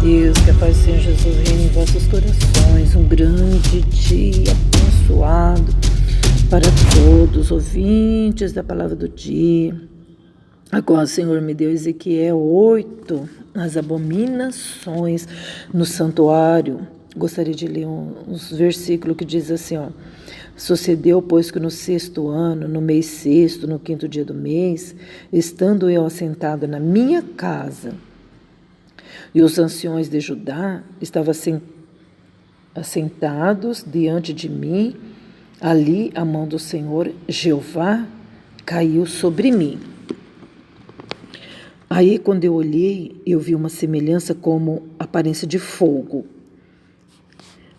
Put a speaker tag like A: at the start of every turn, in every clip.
A: Deus, que a paz do Senhor Jesus reine em vossos corações. Um grande dia abençoado para todos, ouvintes da palavra do dia. Agora o Senhor me deu Ezequiel 8, as abominações no santuário. Gostaria de ler uns versículos que diz assim, ó. Sucedeu, pois, que no 6º ano, no mês 6º, no 5º dia do mês, estando eu assentado na minha casa, e os anciões de Judá estavam assentados diante de mim, ali a mão do Senhor Jeová caiu sobre mim. Aí, quando eu olhei, eu vi uma semelhança como aparência de fogo.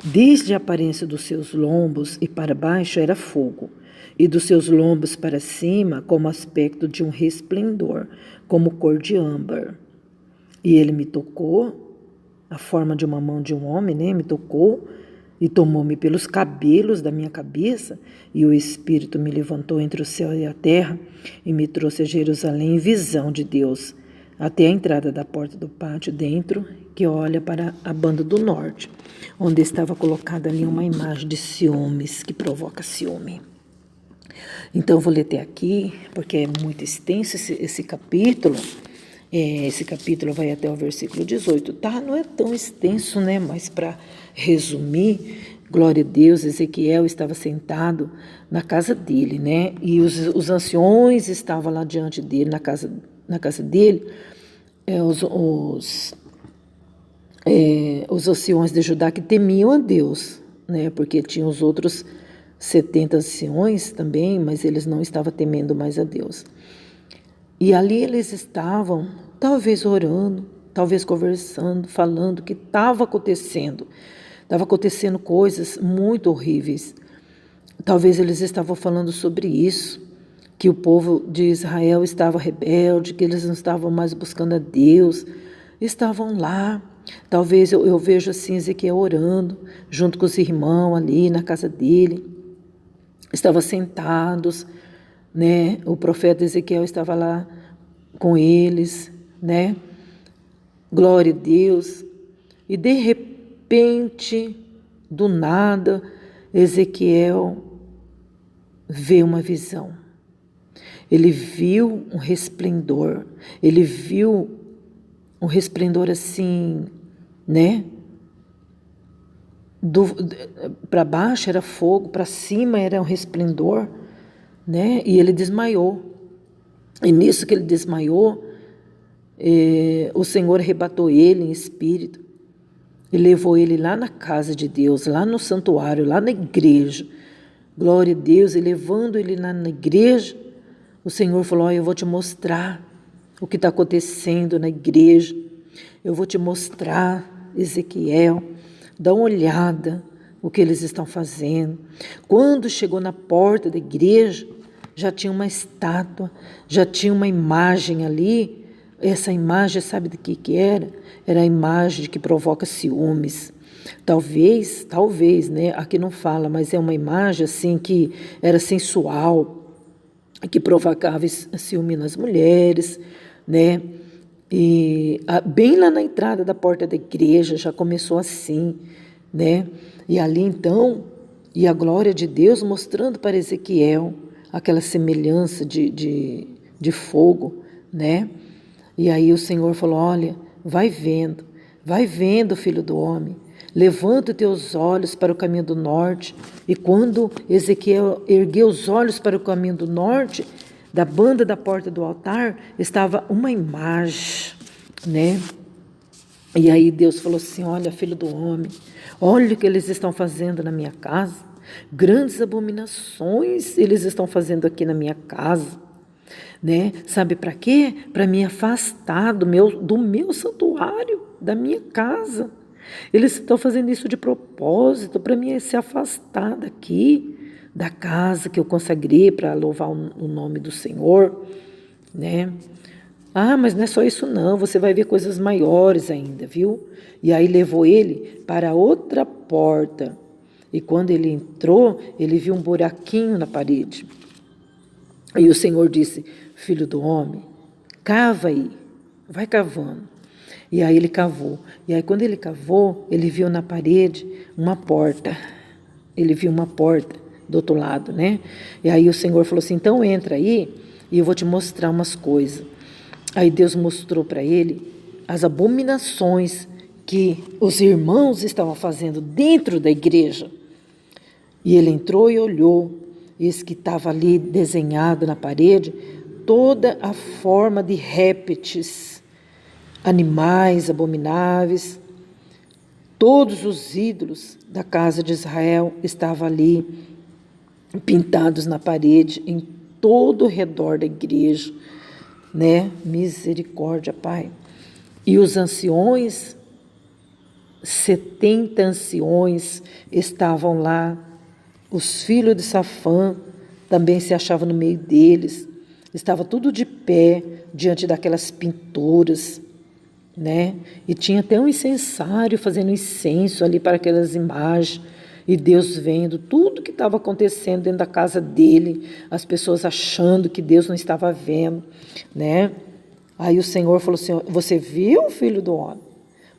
A: Desde a aparência dos seus lombos e para baixo era fogo, e dos seus lombos para cima como aspecto de um resplendor, como cor de âmbar. E ele me tocou, a forma de uma mão de um homem, né? Me tocou e tomou-me pelos cabelos da minha cabeça, e o Espírito me levantou entre o céu e a terra e me trouxe a Jerusalém em visão de Deus, até a entrada da porta do pátio dentro, que olha para a banda do norte, onde estava colocada ali uma imagem de ciúmes, que provoca ciúme. Então, vou ler até aqui, porque é muito extenso esse capítulo. Esse capítulo vai até o versículo 18, tá? Não é tão extenso, né? Mas para resumir, glória a Deus, Ezequiel estava sentado na casa dele, né? E os anciões estavam lá diante dele, na casa dele, os anciões de Judá que temiam a Deus, né? Porque tinham os outros 70 anciões também, mas eles não estavam temendo mais a Deus. E ali eles estavam, talvez orando, talvez conversando, falando o que estava acontecendo. Estava acontecendo coisas muito horríveis. Talvez eles estavam falando sobre isso, que o povo de Israel estava rebelde, que eles não estavam mais buscando a Deus, estavam lá. Talvez eu vejo assim Ezequiel orando, junto com os irmãos ali na casa dele. Estavam sentados, né? O profeta Ezequiel estava lá com eles, né? Glória a Deus. E de repente, do nada, Ezequiel vê uma visão. Ele viu um resplendor. Ele viu um resplendor assim, né? Para baixo era fogo, para cima era um resplendor, né? E ele desmaiou. E nisso que ele desmaiou, o Senhor arrebatou ele em espírito e levou ele lá na casa de Deus, lá no santuário, lá na igreja. Glória a Deus, e levando ele lá na igreja, o Senhor falou, eu vou te mostrar o que está acontecendo na igreja. Eu vou te mostrar, Ezequiel, dá uma olhada o que eles estão fazendo. Quando chegou na porta da igreja, já tinha uma estátua, já tinha uma imagem ali. Essa imagem, sabe do que era? Era a imagem que provoca ciúmes. Talvez, né? Aqui não fala, mas é uma imagem assim que era sensual, que provocava ciúme nas mulheres, né? E bem lá na entrada da porta da igreja já começou assim, né? E ali então, e a glória de Deus mostrando para Ezequiel aquela semelhança de fogo, né? E aí o Senhor falou, olha, vai vendo, filho do homem, levanta os teus olhos para o caminho do norte. E quando Ezequiel ergueu os olhos para o caminho do norte, da banda da porta do altar, estava uma imagem, né? E aí Deus falou assim, olha, filho do homem, olha o que eles estão fazendo na minha casa. Grandes abominações eles estão fazendo aqui na minha casa, né? Sabe para quê? Para me afastar do meu santuário, da minha casa. Eles estão fazendo isso de propósito, para mim se afastar daqui, da casa que eu consagrei para louvar o nome do Senhor, né? Ah, mas não é só isso não, você vai ver coisas maiores ainda, viu? E aí levou ele para outra porta. E quando ele entrou, ele viu um buraquinho na parede. E o Senhor disse, filho do homem, cava aí, vai cavando. E aí ele cavou. E aí quando ele cavou, ele viu na parede uma porta. Ele viu uma porta do outro lado, né? E aí o Senhor falou assim, então entra aí e eu vou te mostrar umas coisas. Aí Deus mostrou para ele as abominações que os irmãos estavam fazendo dentro da igreja. E ele entrou e olhou, eis que estava ali desenhado na parede toda a forma de répteis, animais abomináveis. Todos os ídolos da casa de Israel estavam ali pintados na parede, em todo o redor da igreja, né? Misericórdia, Pai. E os anciões, 70 anciões estavam lá, os filhos de Safã também se achavam no meio deles, estava tudo de pé diante daquelas pinturas, né? E tinha até um incensário fazendo incenso ali para aquelas imagens, e Deus vendo tudo que estava acontecendo dentro da casa dele, as pessoas achando que Deus não estava vendo, né? Aí o Senhor falou assim, você viu, filho do homem?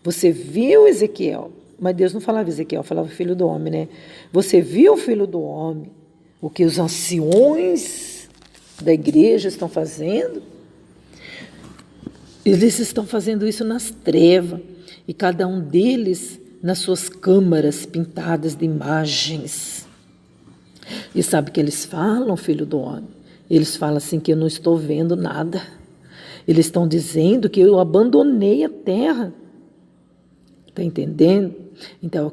A: Você viu, Ezequiel? Mas Deus não falava Ezequiel, falava filho do homem, né? Você viu, filho do homem, o que os anciões da igreja estão fazendo? Eles estão fazendo isso nas trevas, e cada um deles nas suas câmaras pintadas de imagens. E sabe o que eles falam, filho do homem? Eles falam assim que eu não estou vendo nada. Eles estão dizendo que eu abandonei a terra. Está entendendo? Então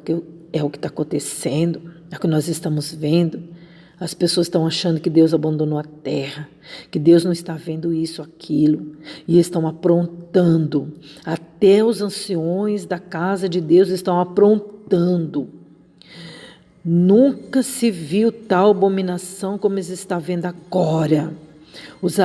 A: é o que está acontecendo, é o que nós estamos vendo. As pessoas estão achando que Deus abandonou a terra, que Deus não está vendo isso, aquilo, e estão aprontando. Até os anciões da casa de Deus estão aprontando. Nunca se viu tal abominação como se está vendo agora. Os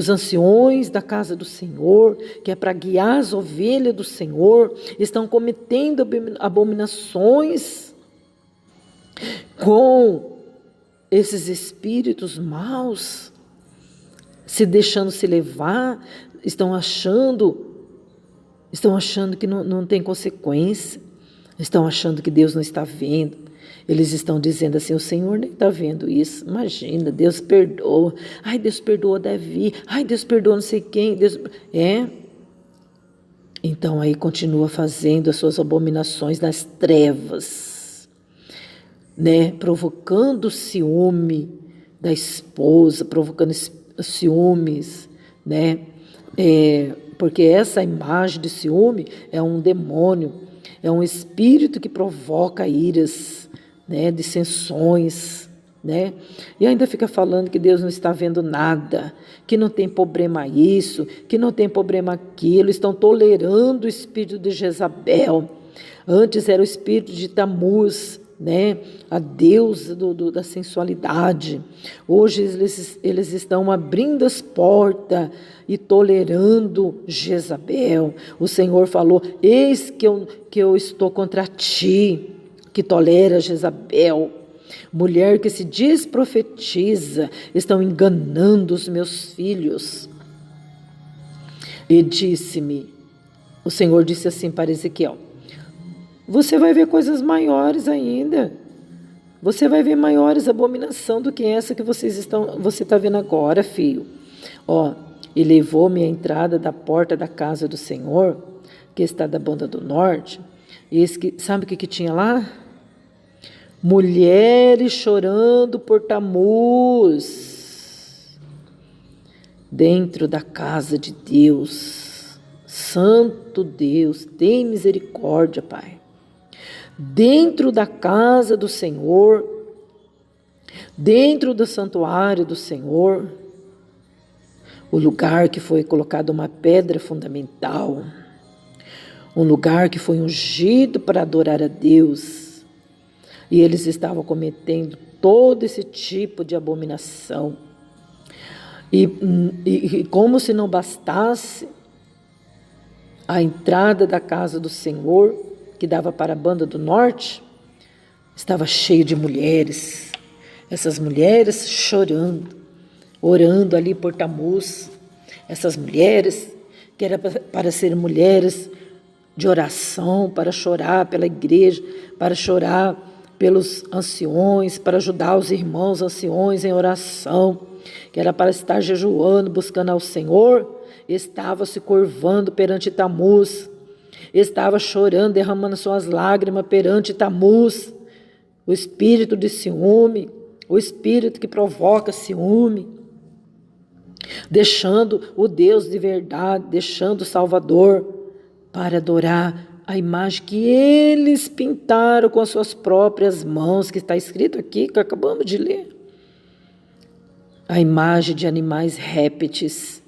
A: anciões da casa do Senhor, que é para guiar as ovelhas do Senhor, estão cometendo abominações com esses espíritos maus, se deixando se levar, estão achando que não tem consequência, estão achando que Deus não está vendo. Eles estão dizendo assim, o Senhor nem está vendo isso, imagina, Deus perdoa, ai, Deus perdoa Davi, ai, Deus perdoa não sei quem, Deus... Então aí continua fazendo as suas abominações nas trevas, né? Provocando ciúme da esposa, provocando ciúmes, né? Porque essa imagem de ciúme é um demônio, é um espírito que provoca iras, né? Dissensões, né? E ainda fica falando que Deus não está vendo nada, que não tem problema isso, que não tem problema aquilo, estão tolerando o espírito de Jezabel. Antes era o espírito de Tamuz, né? A deusa da sensualidade. Hoje eles estão abrindo as portas e tolerando Jezabel. O Senhor falou, eis que eu estou contra ti, que tolera Jezabel. Mulher que se diz profetiza, estão enganando os meus filhos. E disse-me, o Senhor disse assim para Ezequiel, você vai ver coisas maiores ainda. Você vai ver maiores abominação do que essa que você está vendo agora, filho. E levou-me à entrada da porta da casa do Senhor, que está da banda do norte. E sabe o que tinha lá? Mulheres chorando por Tamuz, dentro da casa de Deus. Santo Deus, tem misericórdia, Pai. Dentro da casa do Senhor, dentro do santuário do Senhor, o lugar que foi colocado uma pedra fundamental, um lugar que foi ungido para adorar a Deus, e eles estavam cometendo todo esse tipo de abominação. E como se não bastasse, a entrada da casa do Senhor, que dava para a banda do norte, estava cheio de mulheres. Essas mulheres chorando, orando ali por Tamuz. Essas mulheres que era para ser mulheres de oração, para chorar pela igreja, para chorar pelos anciões, para ajudar os irmãos anciões em oração, que era para estar jejuando, buscando ao Senhor, estava se curvando perante Tamuz, estava chorando, derramando suas lágrimas perante Tamuz, o espírito de ciúme, o espírito que provoca ciúme, deixando o Deus de verdade, deixando o Salvador para adorar a imagem que eles pintaram com as suas próprias mãos, que está escrito aqui, que acabamos de ler. A imagem de animais répteis.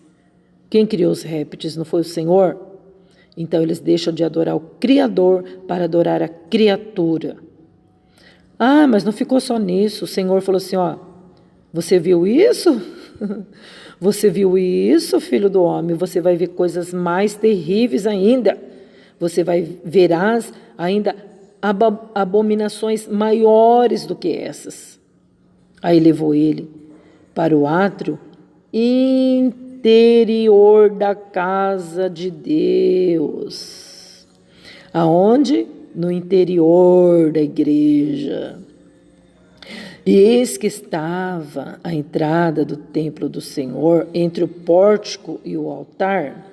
A: Quem criou os répteis? Não foi o Senhor? Então eles deixam de adorar o Criador para adorar a criatura. Ah, mas não ficou só nisso. O Senhor falou assim, ó, você viu isso? Você viu isso, filho do homem? Você vai ver coisas mais terríveis ainda. Você verás ainda abominações maiores do que essas. Aí levou ele para o átrio interior da casa de Deus. Aonde? No interior da igreja. E eis que estava à entrada do templo do Senhor, entre o pórtico e o altar,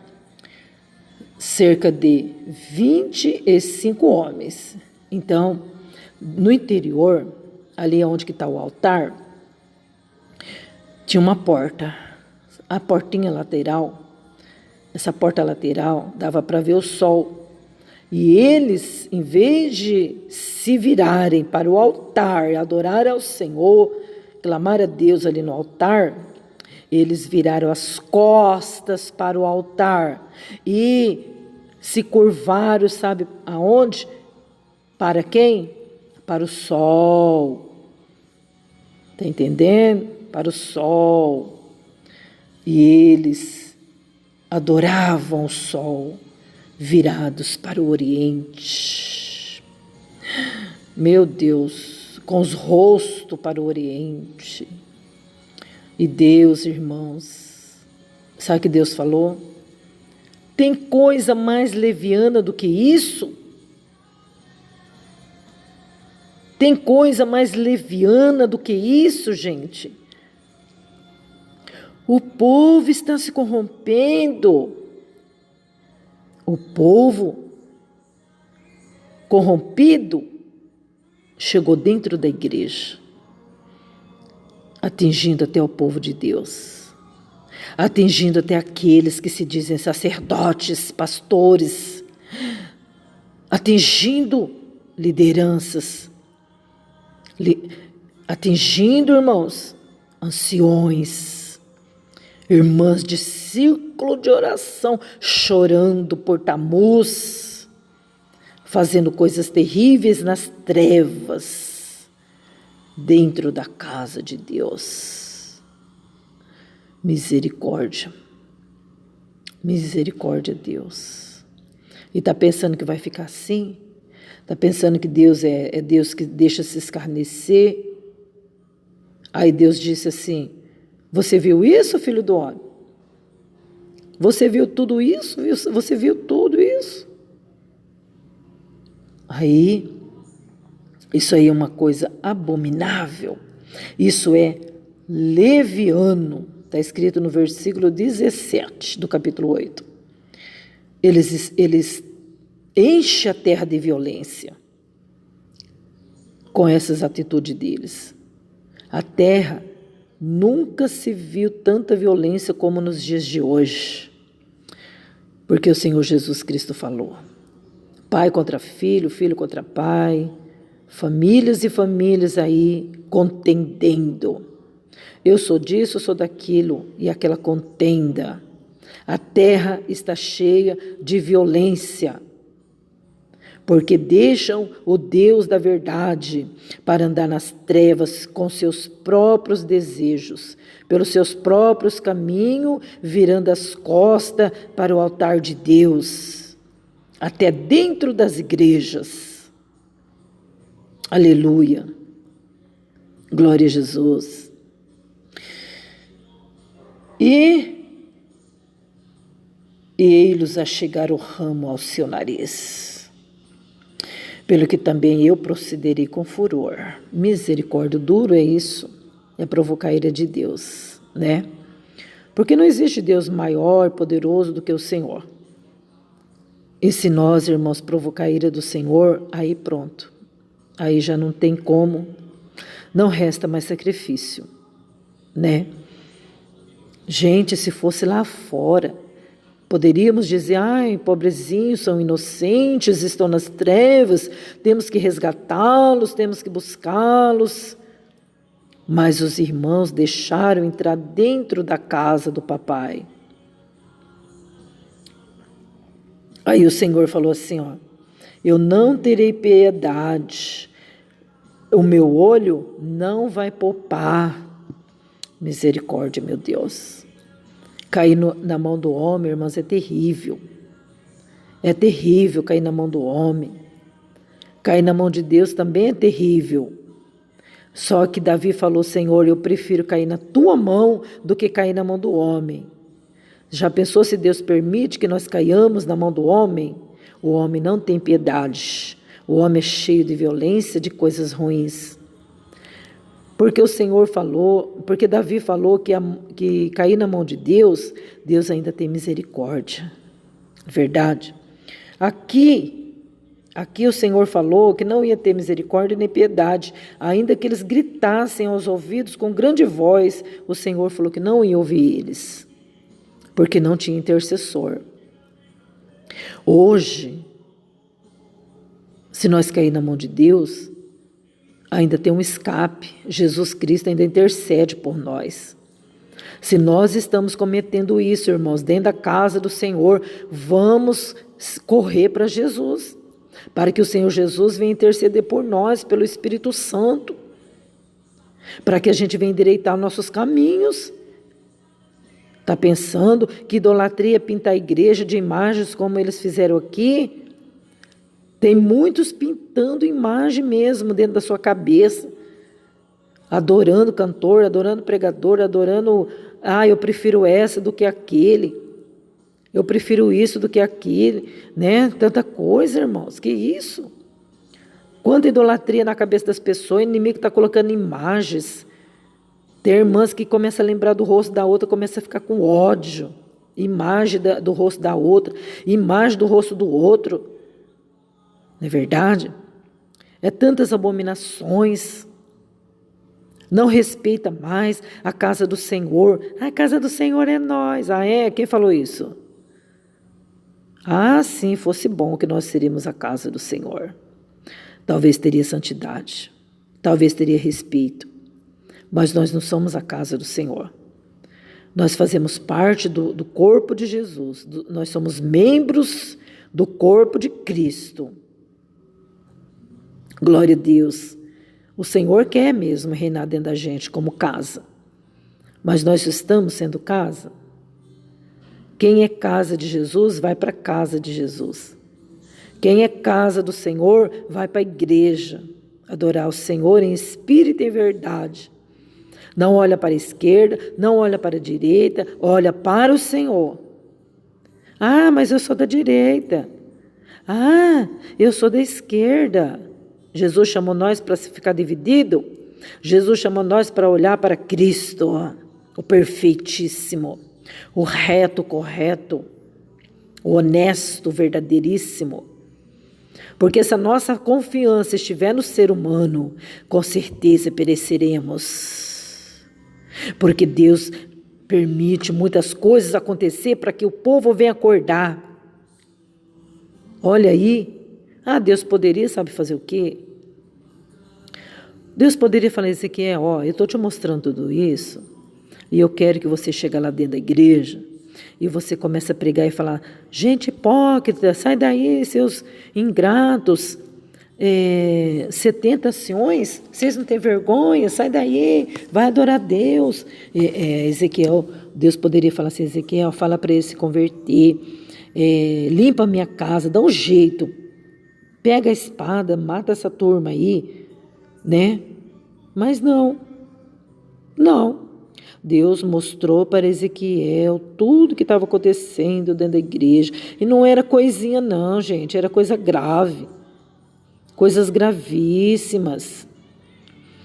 A: cerca de 25 homens. Então, no interior, ali onde que está o altar, tinha uma porta. A portinha lateral, essa porta lateral dava para ver o sol. E eles, em vez de se virarem para o altar, adorar ao Senhor, clamar a Deus ali no altar, eles viraram as costas para o altar e se curvaram, sabe aonde? Para quem? Para o sol. Está entendendo? Para o sol. E eles adoravam o sol, virados para o Oriente. Meu Deus, com os rostos para o Oriente. E Deus, irmãos, sabe o que Deus falou? Tem coisa mais leviana do que isso? Tem coisa mais leviana do que isso, gente? O povo está se corrompendo. O povo corrompido chegou dentro da igreja, atingindo até o povo de Deus, atingindo até aqueles que se dizem sacerdotes, pastores, atingindo lideranças, atingindo, irmãos, anciões, irmãs de círculo de oração, chorando por Tamuz, fazendo coisas terríveis nas trevas, dentro da casa de Deus. Misericórdia. Misericórdia, Deus. E está pensando que vai ficar assim? Está pensando que Deus é Deus que deixa se escarnecer? Aí Deus disse assim, você viu isso, filho do homem? Você viu tudo isso? Você viu tudo isso? Aí, isso aí é uma coisa abominável. Isso é leviano. Está escrito no versículo 17 do capítulo 8. Eles enchem a terra de violência com essas atitudes deles. A terra nunca se viu tanta violência como nos dias de hoje. Porque o Senhor Jesus Cristo falou. Pai contra filho, filho contra pai, famílias e famílias aí contendendo. Eu sou disso, eu sou daquilo, e aquela contenda. A terra está cheia de violência, porque deixam o Deus da verdade para andar nas trevas com seus próprios desejos, pelos seus próprios caminhos, virando as costas para o altar de Deus, até dentro das igrejas. Aleluia. Glória a Jesus. e ei-los a chegar o ramo ao seu nariz. Pelo que também eu procederei com furor. Misericórdia, duro é isso, é provocar a ira de Deus, né? Porque não existe Deus maior, poderoso do que o Senhor. E se nós, irmãos, provocar a ira do Senhor, aí pronto. Aí já não tem como, não resta mais sacrifício, né? Gente, se fosse lá fora, poderíamos dizer, ai, pobrezinhos, são inocentes, estão nas trevas, temos que resgatá-los, temos que buscá-los. Mas os irmãos deixaram entrar dentro da casa do papai. Aí o Senhor falou assim, ó, eu não terei piedade, o meu olho não vai poupar. Misericórdia, meu Deus. Cair na mão do homem, irmãos, é terrível. É terrível cair na mão do homem. Cair na mão de Deus também é terrível. Só que Davi falou, Senhor, eu prefiro cair na tua mão do que cair na mão do homem. Já pensou se Deus permite que nós caiamos na mão do homem? O homem não tem piedade. O homem é cheio de violência, de coisas ruins. Porque o Senhor falou, porque Davi falou que cair na mão de Deus, Deus ainda tem misericórdia. Verdade? Aqui o Senhor falou que não ia ter misericórdia nem piedade, ainda que eles gritassem aos ouvidos com grande voz, o Senhor falou que não ia ouvir eles, porque não tinha intercessor. Hoje, se nós cair na mão de Deus, ainda tem um escape, Jesus Cristo ainda intercede por nós. Se nós estamos cometendo isso, irmãos, dentro da casa do Senhor, vamos correr para Jesus, para que o Senhor Jesus venha interceder por nós, pelo Espírito Santo, para que a gente venha endireitar nossos caminhos. Está pensando que idolatria é pintar a igreja de imagens como eles fizeram aqui? Tem muitos pintando imagem mesmo dentro da sua cabeça, adorando cantor, adorando pregador, adorando, eu prefiro essa do que aquele, eu prefiro isso do que aquele, né? Tanta coisa, irmãos, que isso? Quanta idolatria na cabeça das pessoas, o inimigo está colocando imagens. Tem irmãs que começam a lembrar do rosto da outra, começam a ficar com ódio, imagem do rosto da outra, imagem do rosto do outro. Não é verdade? É tantas abominações. Não respeita mais a casa do Senhor. A casa do Senhor é nós. É? Quem falou isso? Sim, fosse bom que nós seríamos a casa do Senhor. Talvez teria santidade. Talvez teria respeito. Mas nós não somos a casa do Senhor. Nós fazemos parte do corpo de Jesus. Nós somos membros do corpo de Cristo. Glória a Deus. O Senhor quer mesmo reinar dentro da gente como casa. Mas nós estamos sendo casa? Quem é casa de Jesus, vai para a casa de Jesus. Quem é casa do Senhor, vai para a igreja. Adorar o Senhor em espírito e em verdade. Não olha para a esquerda, não olha para a direita, olha para o Senhor. Mas eu sou da direita. Eu sou da esquerda. Jesus chamou nós para ficar dividido. Jesus chamou nós para olhar para Cristo, o perfeitíssimo, o reto, correto, o honesto, verdadeiríssimo. Porque se a nossa confiança estiver no ser humano, com certeza pereceremos. Porque Deus permite muitas coisas acontecer para que o povo venha acordar. Olha aí. Deus poderia, sabe fazer o quê? Deus poderia falar, Ezequiel, eu estou te mostrando tudo isso, e eu quero que você chegue lá dentro da igreja, e você comece a pregar e falar, gente hipócrita, sai daí, seus ingratos, 70 anciões, vocês não têm vergonha, sai daí, vai adorar a Deus. Ezequiel, Deus poderia falar assim, Ezequiel, fala para ele se converter, limpa a minha casa, dá um jeito, pega a espada, mata essa turma aí, né? Mas não. Deus mostrou para Ezequiel tudo que estava acontecendo dentro da igreja. E não era coisinha não, gente, era coisa grave. Coisas gravíssimas.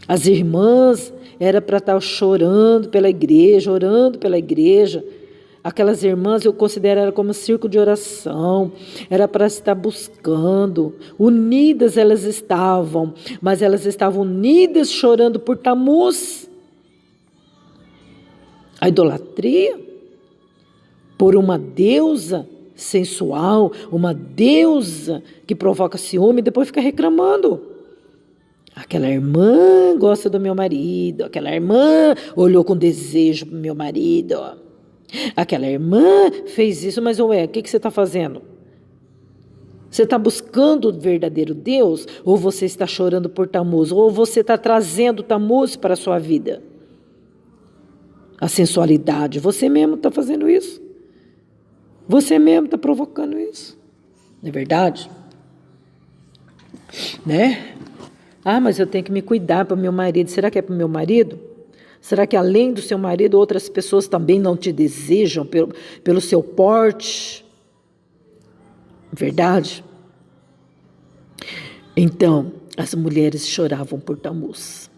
A: As irmãs era para estar chorando pela igreja, orando pela igreja. Aquelas irmãs eu considero ela como um círculo de oração, era para estar buscando, unidas elas estavam, mas elas estavam unidas chorando por Tamuz. A idolatria por uma deusa sensual, uma deusa que provoca ciúme e depois fica reclamando. Aquela irmã gosta do meu marido, aquela irmã olhou com desejo para o meu marido. Aquela irmã fez isso, mas o que você está fazendo? Você está buscando o verdadeiro Deus? Ou você está chorando por Tamuz? Ou você está trazendo Tamuz para a sua vida? A sensualidade, você mesmo está fazendo isso. Você mesmo está provocando isso. Não é verdade? Né? Ah, mas eu tenho que me cuidar para o meu marido. Será que é para o meu marido? Será que além do seu marido, outras pessoas também não te desejam pelo seu porte? Verdade? Então, as mulheres choravam por Tamuz.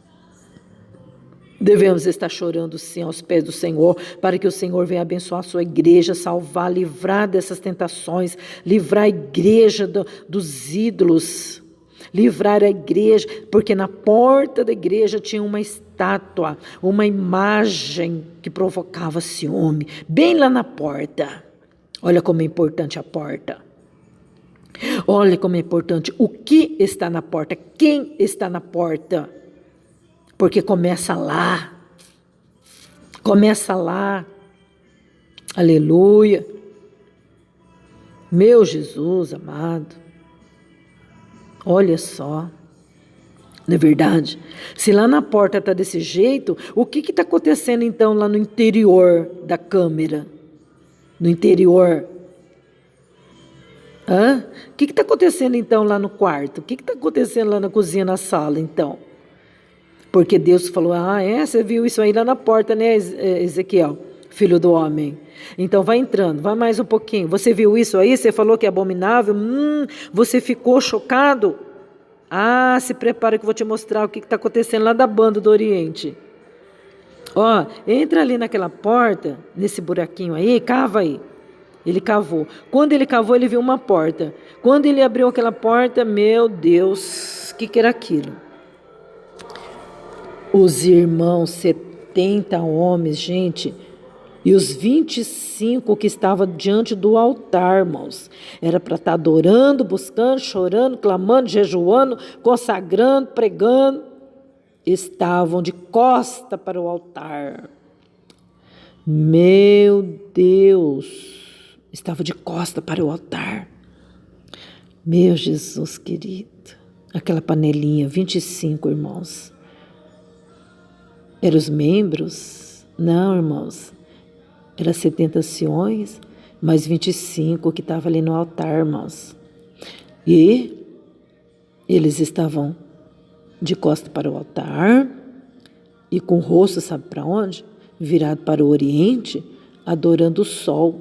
A: Devemos estar chorando sim aos pés do Senhor, para que o Senhor venha abençoar a sua igreja, salvar, livrar dessas tentações, livrar a igreja dos ídolos, livrar a igreja, porque na porta da igreja tinha uma estátua, uma imagem que provocava ciúme, bem lá na porta. Olha como é importante a porta. Olha como é importante o que está na porta, quem está na porta. Porque começa lá. Começa lá. Aleluia. Meu Jesus amado. Olha só. Não é verdade? Se lá na porta está desse jeito, o que está acontecendo então lá no interior da câmera? No interior? O que está acontecendo então lá no quarto? O que está acontecendo lá na cozinha, na sala então? Porque Deus falou, você viu isso aí lá na porta, né, Ezequiel, filho do homem? Então vai entrando, vai mais um pouquinho. Você viu isso aí? Você falou que é abominável? Você ficou chocado? Se prepara que eu vou te mostrar o que está acontecendo lá da banda do Oriente. Entra ali naquela porta, nesse buraquinho aí, cava aí. Ele cavou. Quando ele cavou, ele viu uma porta. Quando ele abriu aquela porta, meu Deus, o que era aquilo? Os irmãos, 70 homens, gente, e os 25 que estavam diante do altar, irmãos, era para estar adorando, buscando, chorando, clamando, jejuando, consagrando, pregando, estavam de costa para o altar. Meu Deus, estava de costa para o altar. Meu Jesus querido, aquela panelinha, 25 irmãos. Eram os membros? Não, irmãos. Era 70 anciões, mais 25 que estavam ali no altar, irmãos. E eles estavam de costa para o altar e com o rosto, sabe para onde? Virado para o oriente, adorando o sol.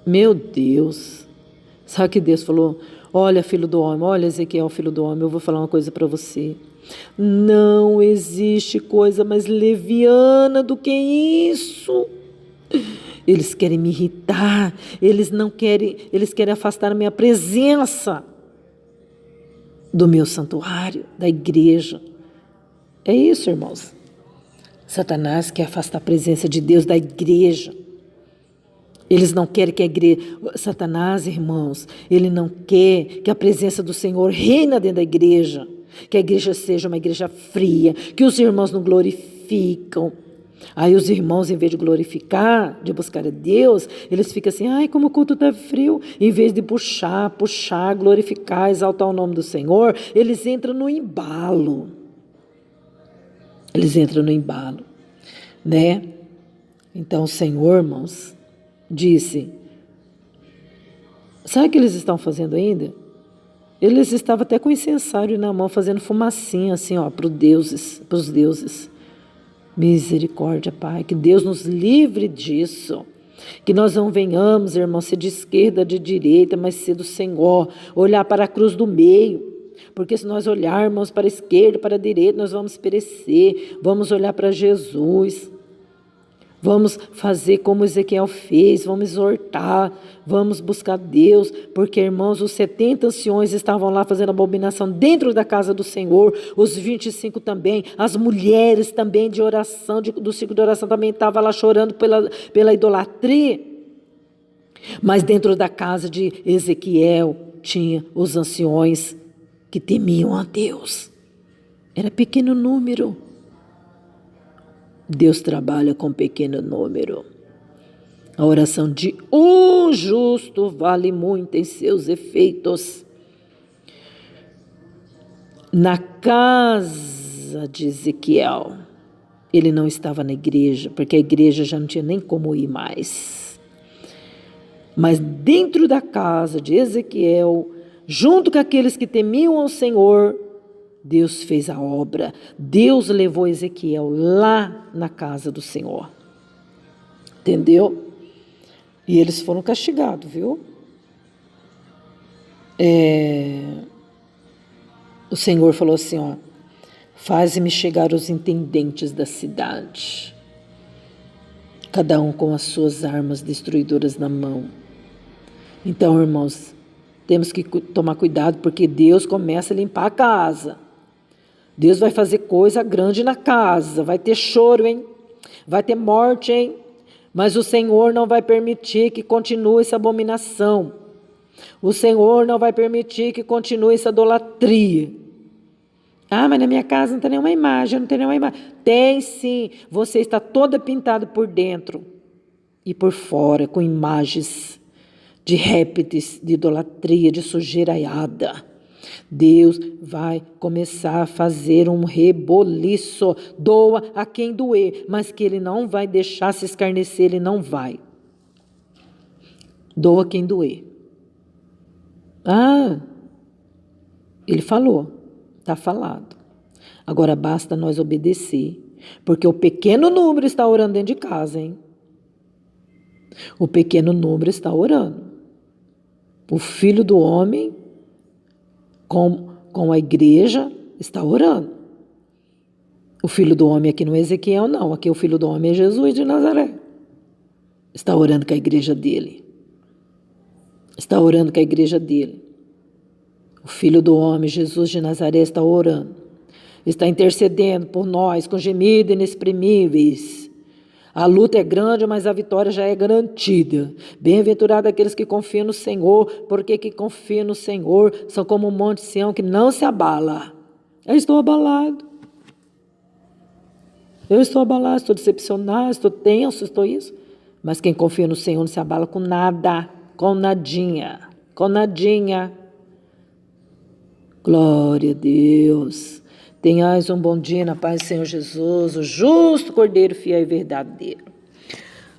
A: Meu Deus! Sabe que Deus falou? Olha, filho do homem, olha, Ezequiel, filho do homem, eu vou falar uma coisa para você. Não existe coisa mais leviana do que isso. Eles querem me irritar, eles querem afastar a minha presença do meu santuário, da igreja. É isso, irmãos. Satanás quer afastar a presença de Deus da igreja. Eles não querem que a igreja... Satanás, irmãos, ele não quer que a presença do Senhor reina dentro da igreja. Que a igreja seja uma igreja fria, que os irmãos não glorificam. Aí os irmãos, em vez de glorificar, de buscar a Deus, eles ficam assim, como o culto está frio. Em vez de puxar, glorificar, exaltar o nome do Senhor, eles entram no embalo. Né? Então o Senhor, irmãos, disse, sabe o que eles estão fazendo ainda? Eles estavam até com incensário na mão, fazendo fumacinha assim, para os deuses. Misericórdia, Pai, que Deus nos livre disso. Que nós não venhamos, irmão, ser de esquerda, de direita, mas ser do Senhor, olhar para a cruz do meio. Porque se nós olharmos para a esquerda, para a direita, nós vamos perecer. Vamos olhar para Jesus. Vamos fazer como Ezequiel fez, vamos exortar, vamos buscar Deus, porque, irmãos, os 70 anciões estavam lá fazendo abominação dentro da casa do Senhor, os 25 também, as mulheres também de oração, do ciclo de oração também estavam lá chorando pela idolatria, mas dentro da casa de Ezequiel tinha os anciões que temiam a Deus, era pequeno número. Deus trabalha com pequeno número. A oração de um justo vale muito em seus efeitos. Na casa de Ezequiel, ele não estava na igreja, porque a igreja já não tinha nem como ir mais. Mas dentro da casa de Ezequiel, junto com aqueles que temiam ao Senhor, Deus fez a obra. Deus levou Ezequiel lá na casa do Senhor. Entendeu? E eles foram castigados, viu? O Senhor falou assim, ó, faze-me chegar os intendentes da cidade, cada um com as suas armas destruidoras na mão. Então, irmãos, temos que tomar cuidado, porque Deus começa a limpar a casa. Deus vai fazer coisa grande na casa, vai ter choro, hein? Vai ter morte, hein? Mas o Senhor não vai permitir que continue essa abominação. O Senhor não vai permitir que continue essa idolatria. Ah, mas na minha casa não tem nenhuma imagem, não tem nenhuma imagem. Tem sim, você está toda pintada por dentro e por fora, com imagens de répteis, de idolatria, de sujeiraiada. Deus vai começar a fazer um reboliço, doa a quem doer, mas que Ele não vai deixar se escarnecer, Ele não vai. Doa quem doer. Ah, Ele falou, está falado. Agora basta nós obedecer, porque o pequeno número está orando dentro de casa, hein? O pequeno número está orando. O Filho do Homem com a igreja está orando. O Filho do Homem aqui não é Ezequiel, não. Aqui o Filho do Homem é Jesus de Nazaré. Está orando com a igreja dele. Está orando com a igreja dele. O Filho do Homem, Jesus de Nazaré, está orando. Está intercedendo por nós com gemidos inexprimíveis. A luta é grande, mas a vitória já é garantida. Bem-aventurado aqueles que confiam no Senhor, porque que confiam no Senhor são como um monte de Sião que não se abala. Eu estou abalado. Eu estou abalado, estou decepcionado, estou tenso, estou isso. Mas quem confia no Senhor não se abala com nada, com nadinha, com nadinha. Glória a Deus. Tenhais um bom dia na paz do Senhor Jesus, o justo Cordeiro fiel e verdadeiro.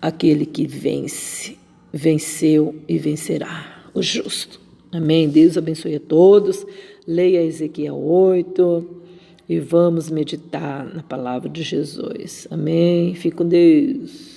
A: Aquele que vence, venceu e vencerá, o justo. Amém? Deus abençoe a todos. Leia Ezequiel 8 e vamos meditar na palavra de Jesus. Amém? Fique com Deus.